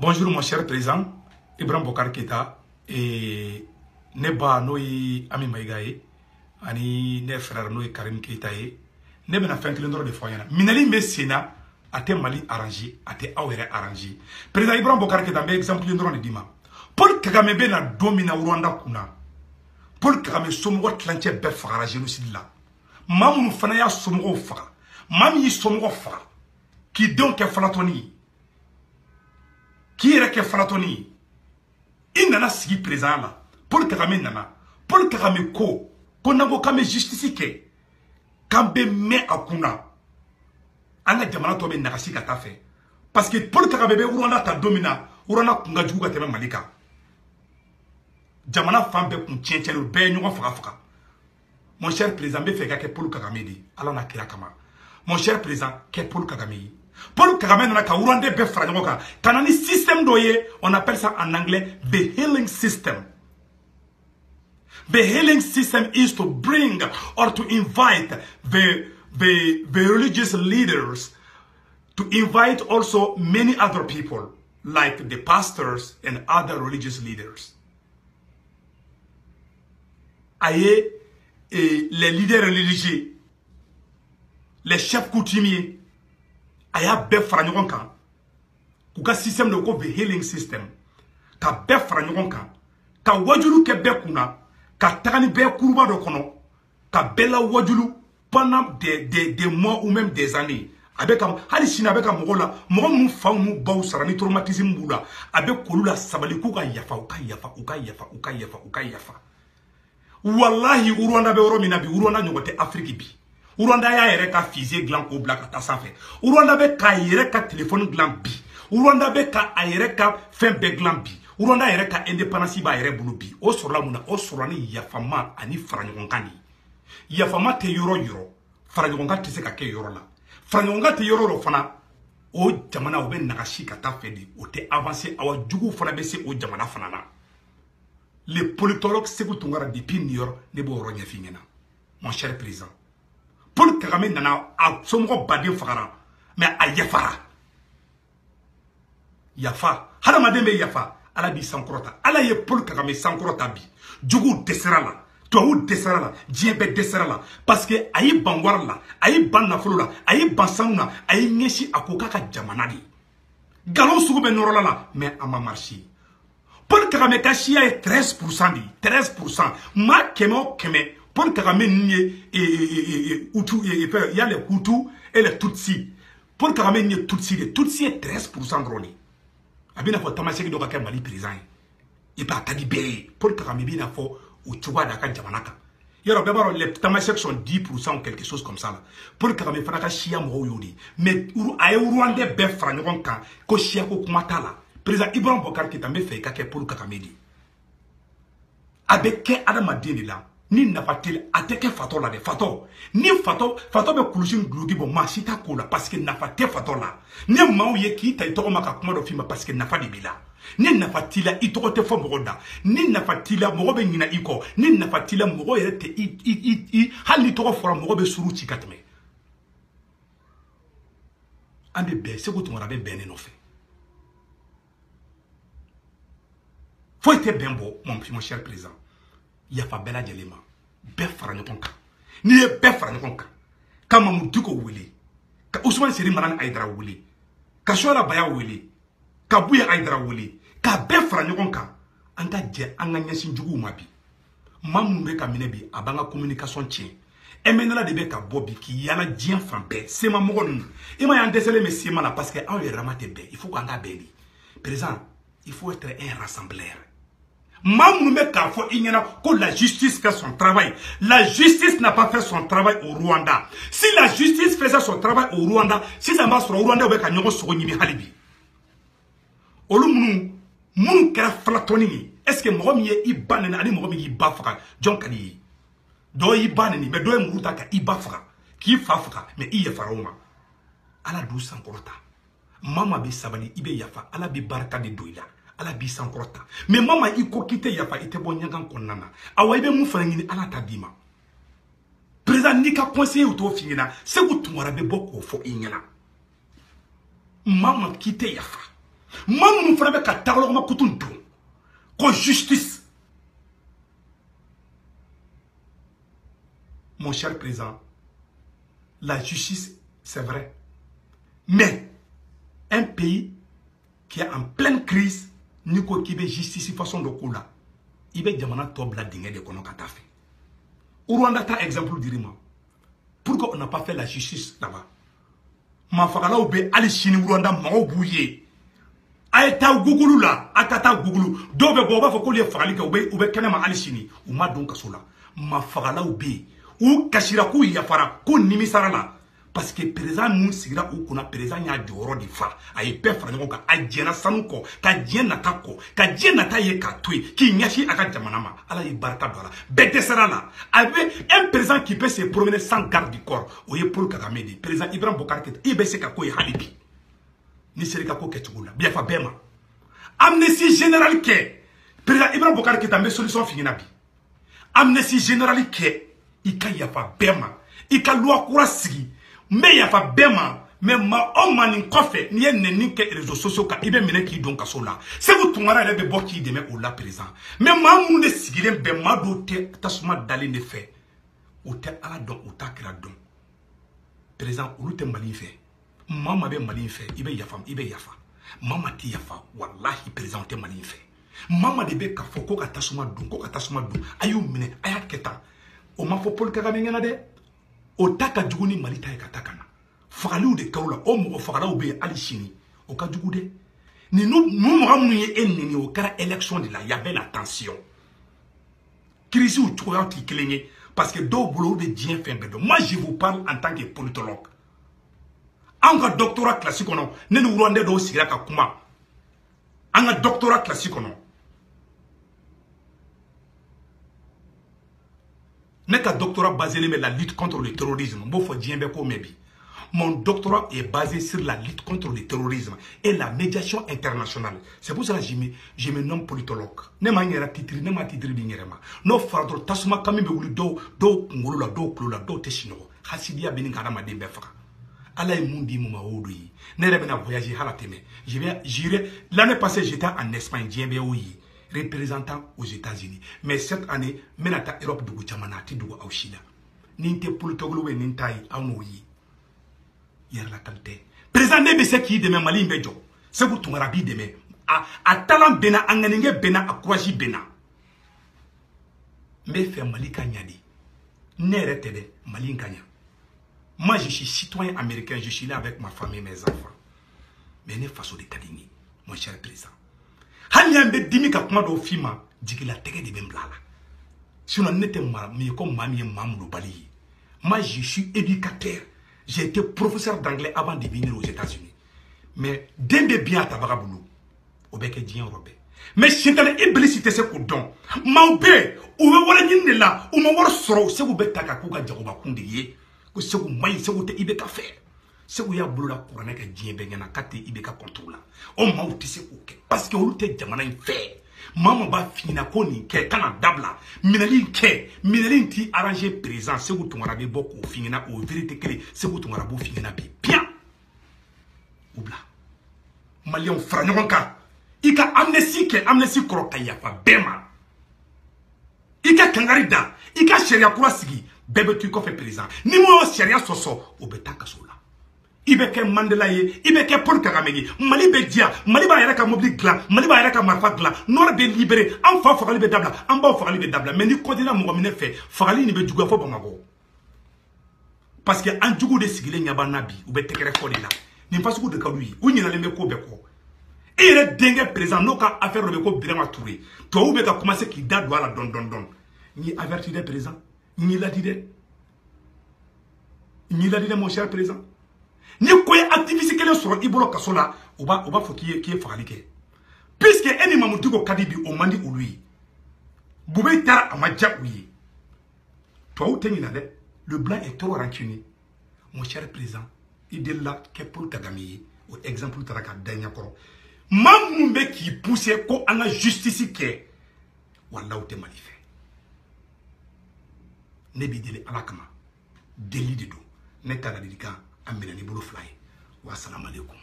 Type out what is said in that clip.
Bonjour mon cher président, Ibrahim Bokar Keita et Neba Noy Ami Maïgaye, Ani ne frère Noy Karim Keita et ne bena fin kilindro de foyana. Minali me Sénat a te Mali arrangé, a te Awere arrangé. Président Ibrahim Bokar Keita me exemple kilindro de Dima. Paul Kagame bena domina Rwanda kuna. Paul Kagame somo tlanche be fara génocide la. Mamu fana ya somo fara. Mami somo fara. Qui donc est Falatoni. Qui est que Falatoni? Il nana sigi présent là. Paul Kagame nana. Paul Kagame ko. Konango kame justice ke. Kambe me akuna. Ana jamana tobe nakasi kata fe. Parce que Paul Kagame be Rwanda ta domina. Rwanda kunga jugu ka teme malika. Jamana fambe kun tchenchelo be nyongo faka faka. Mon cher président be feka ke Paul Kagame di. Alors na kira kama. Mon cher président ke Paul Kagame. Paul Kagame n'a qu'à Rwanda be franyoka. Kanani système doye, on appelle ça en anglais the healing system. The healing system is to bring or to invite the religious leaders, to invite also many other people like the pastors and other religious leaders. Aye, les leaders religieux, les chefs coutumiers, aya be fara ɲɔgɔn kan k'u ka système de ko the healing system ka bɛɛ fara ɲɔgɔn kan ka wajulu kɛ bɛɛ kunna ka taga ni bɛɛ kuruba dɔ kɔnɔ ka bɛɛ la wajulu pendant des mois ou même des années a bɛ ka hali sini a bɛ ka mɔgɔw la mɔgɔ minnu faw n'u baw sara ni traumatisme b'u la a bɛ k'olu la sabali k'u ka yafa u ka yafa u ka yafa u ka yafa u ka yafa wallahi Rwanda bɛ yɔrɔ min na bi Rwanda ɲɔgɔn tɛ Afrique bi Rwanda y'a yɛrɛ ka fusée dilan k'o bila ka taa sanfɛ. Rwanda bɛ k'a yɛrɛ ka téléphone dilan bi. Rwanda bɛ k'a yɛrɛ ka fɛn bɛɛ dilan bi. Rwanda yɛrɛ ka indépendance b'a yɛrɛ bolo bi. O sɔrɔla mun na? O sɔrɔla ni yafama ani faraɲɔgɔnkan de ye. Yafama tɛ yɔrɔ yɔrɔ, faraɲɔgɔnkan tɛ se ka kɛ yɔrɔ la. Faraɲɔgɔnkan tɛ yɔrɔ dɔ fana, o jamana o bɛ nagasi ka taa fɛ de. O tɛ avancer, awa jugu fana bɛ se o jamana fana na. Les politologues Sékou Tounkara depuis New York ne b'o yɔrɔ ɲɛf'i ɲɛna. Mon cher président. Paul Kagame nana a somɔgɔ baden fagara mais a yafara yafa hadamaden bɛ yafa ala b'i sankɔrɔta ala ye Paul Kagame sankɔrɔta bi juguw dɛsɛra la tubabuw dɛsɛra la diɲɛ bɛɛ dɛsɛra la parce que a y'i ban wari la a y'i ban nafolo la a y'i ban sanu na a y'i ɲɛsin a ko k'a ka jamana de galon sugu bɛ nɔrɔla la mais a ma marché Paul Kagame ka siya ye 13% de 13% maa kɛmɛ o kɛmɛ Paul Kagame il y a les Hutus et les Tutsis. Paul Kagame n'y est Tutsi. Les Tutsi est 13% de rôle. Abina fo tamaseki do ka Mali président. Il pas tagi bé. Paul Kagame bina fo ou tuba da ka jamanaka. Yoro bebaro les tamaseki sont 10% ou quelque chose comme ça là. Paul Kagame fana ka chia mo yodi. Mais ay Rwanda be fra ngon kan ko chia ko kumata la. Président Ibrahim Bokar Keita me fait ka ke Paul Kagame di. Avec ke adama dini la. Ni nafatil ateke fato la de fato ni fato be kulusin glugi bo masita kola parce que nafate fato la ni maw ye ki tay to maka kuma do fima parce que nafadi bila ni nafatila itoko te fo mogoda ni nafatila mogo be nyina iko ni nafatila mogo yere te i hali to fora mogo be suru ci katme ande be Sékou Tounkara be bene no fe faut être bien beau mon cher président yafa bela jelema be fara ɲɔgɔn kan ni ye bɛɛ fara ɲɔgɔn kan ka Mamadou Diko wele ka Ousmane Seri Marane Aïdara wele ka Sohla Baya wele ka Buya Aïdara wele ka bɛɛ fara ɲɔgɔn kan an ka jɛ an ka ɲɛsin juguw ma bi maa minnu bɛ ka minɛ bi a b'an ka communication tiɲɛ MNLA de bɛ ka bɔ bi k'i yaala diɲɛ fan bɛɛ sema mɔgɔ ninnu i ma y'an dɛsɛlen bɛ sema la parce que anw yɛrɛma tɛ bɛɛ il faut k'an ka bɛɛ de président il faut être un rassembleur. Maman k'a fɔ i ɲɛna ko la justice fait son travail. La justice n'a pas fait son travail au Rwanda. Si la justice faisait son travail au Rwanda, si ça m'a sur au Rwanda, on va gagner au Sogni Halibi. Olu munu kɛra Falatoni. Est-ce que mɔgɔ min ye i ba nɛni ani mɔgɔ min y'i ba faga jɔn ka di ye? Dɔ y'i ba nɛni mais dɔ ye muru ta ka i ba faga k'i fa faga mais i yafara o ma. Ala d'u sankɔrɔta. Mama bɛ sabali i bɛ yafa Ala bɛ barika de don i la. Ala b'i sankɔrɔta mais mama i ko k'i tɛ yafa i tɛ bɔ ɲɛgan kɔnɔna na awa i bɛ mun fana ɲini Ala t'a d'i ma président n'i ka conseiller u t'o f'i ɲɛna Sékou Tounkara bɛ bɔ k'o fɔ i ɲɛna mama k'i tɛ yafa man fana be ka taglo ma kutun do ko justice. Mon cher président, la justice c'est vrai, mais un pays qui est en pleine crise ni ko ki be justice façon de ko la il be jamana to bla dingé de kono kata fait. Au Rwanda ta exemple dirima. Pourquoi on n'a pas fait la justice là-bas? Ma fakala oube ali chini Rwanda mao bouye. Aeta Google la, atata Google. Dobe boba foko liye fakali ka oube kene ma ali chini. Ou ma donka sola. Ma fakala oube. Ou kashira ku yafara ku nimisara la. Parce que président nous sigira ou kuna président nya joro di fa. Aye pe fara nko ka ajena sanuko, ka jena tako, ka jena taye ka tui, ki nyashi aka jamanama. Ala yi baraka dola. Bete sera la. Avec un président qui peut se promener sans garde du corps. Oye Paul Kagame di. Président Ibrahim Boubacar Keïta. Ibe se ka koye halibi. Ni serika ko ketugula. Biafa bema. Amnesty général ke. Président Ibrahim Boubacar Keïta me solution fingina bi. Amnesty général ke. Ika yafa bema. Ika loi kura sigi. Mais il y a pas bema, mais ma omani kofe ni neni ke réseaux sociaux ka ibe mene ki don kaso la. C'est vous tungara le bebo ki deme au la présent. Mais ma moun ne sigile be ma do te tasuma dali ne fait. Ou te ala don ou ta kira don. Présent ou te mali fait. Mama be mali fait, ibe yafa. Mama ti yafa, wallahi présent te mali fait. Mama de be ka foko ka tasuma don, ayu mene ayat keta. O ma fo Paul Kagame ngana de. O taka juguni malita ka takana fagaliw de kawla o mo fagalaw be ali chini o ka jugude ni nous mo ye ennemi o kara élection de la y avait la tension crise ou troya ti kelenye parce que do bolo de dien fin bedo. Moi je vous parle en tant que politologue en ka doctorat classique non ne nous rwande do sigira ka kuma en ka doctorat classique non n'est qu'un doctorat basé sur la lutte contre le terrorisme. Mon doctorat est basé sur la lutte contre le terrorisme et la médiation internationale. C'est pour ça que je me nomme politologue. Ne m'a pas titre, ne m'a titre bingerema. No fardro tasuma kami be wuli do ngulula do klula do teshino. Hasidia beningara ma dembe faka. Ala e mundi muma odui. Ne rebena voyager halateme. J'irai l'année passée j'étais en Espagne, djembeoyi. Représentant aux États-Unis. Mais cette année, menata Europe de Gouchamanati de Auchila. Ninte politoglo et nintai aounoyi. Hier la qualité. Président Nebese qui de Mali Bejo. C'est vous ton rabi de me. A talent bena, anganinge bena, a croisi bena. Mais fait Mali Kanyadi. Nere tede, Mali Kanya. Moi je suis citoyen américain, je suis là avec ma famille et mes enfants. Mais ne façon de Kadini, mon cher président. Hanyambe dimi ka kuma do fima jigila tege de bemblala. Sinon n'était pas mais comme mamie Mamoudou Bali. Moi je suis éducateur. J'ai été professeur d'anglais avant de venir aux États-Unis. Mais dembe bien tabagaboulou. Obeke dien robe. Mais si t'as éblisité ce coup don. Maube ou wala nyinde la ou ma wor soro se vous betaka ko ga jagoba kunde ye. Ko se vous mai se vous te ibeka faire. Se vous ya bulu la couronne que dien be ngana kate ibeka contrôle. O ma ou tisse ko ke parce que ou te jamana in fait. Maman ba fina koni ke kana dabla minali ke minali ti arranger présent se vous tongara be boko fina o vérité kele se vous tongara bo fina bi bien. Oubla. Malion franjonka. Ika amnesty ke amnesty kroka yafa bema. Ika kangarida, ika sheria kura sigi, bebe tu ko fe président. Ni mo sheria soso obetaka sola. Ibeke Mandela ye, ibeke Paul Kagame ye, Mali be dia, Mali ba yera ka mobile gla, Mali ba yera ka marfa gla, nord be libéré, en fa fagali be dabla, en ba fagali be dabla, mais ni continent mo mine fait, fagali ni be djugo fo bangago. Parce que en djugo de sigile nyaba nabi, ou be tekere fo de la. Ni fa suku de kadui, ou ni na lembe ko be ko. Et il est dingue présent, non qu'à affaire de ko Birama Touré. Toi ou be ka commencer qui date doit la don. Ni averti de présent, ni la dit mon cher présent. Ni quoi activiste qu'elle soit ibolo kasola, ou ba faut qui est faralike. Puisque eni mamutuko kadibi au mandi ou lui. Boubé tara amadja ouye. Toi ou tenginade, le blanc est trop rancunier. Mon cher président, il est là que pour Kagame, ou exemple taraka dernier koro. Mamoumbe qui poussait ko anga justice ke. Wallah ou te malifé. Nebi dele alakama. Délit de dos. Neta radika. Amina ni bolo fly. Wa assalamu alaikum.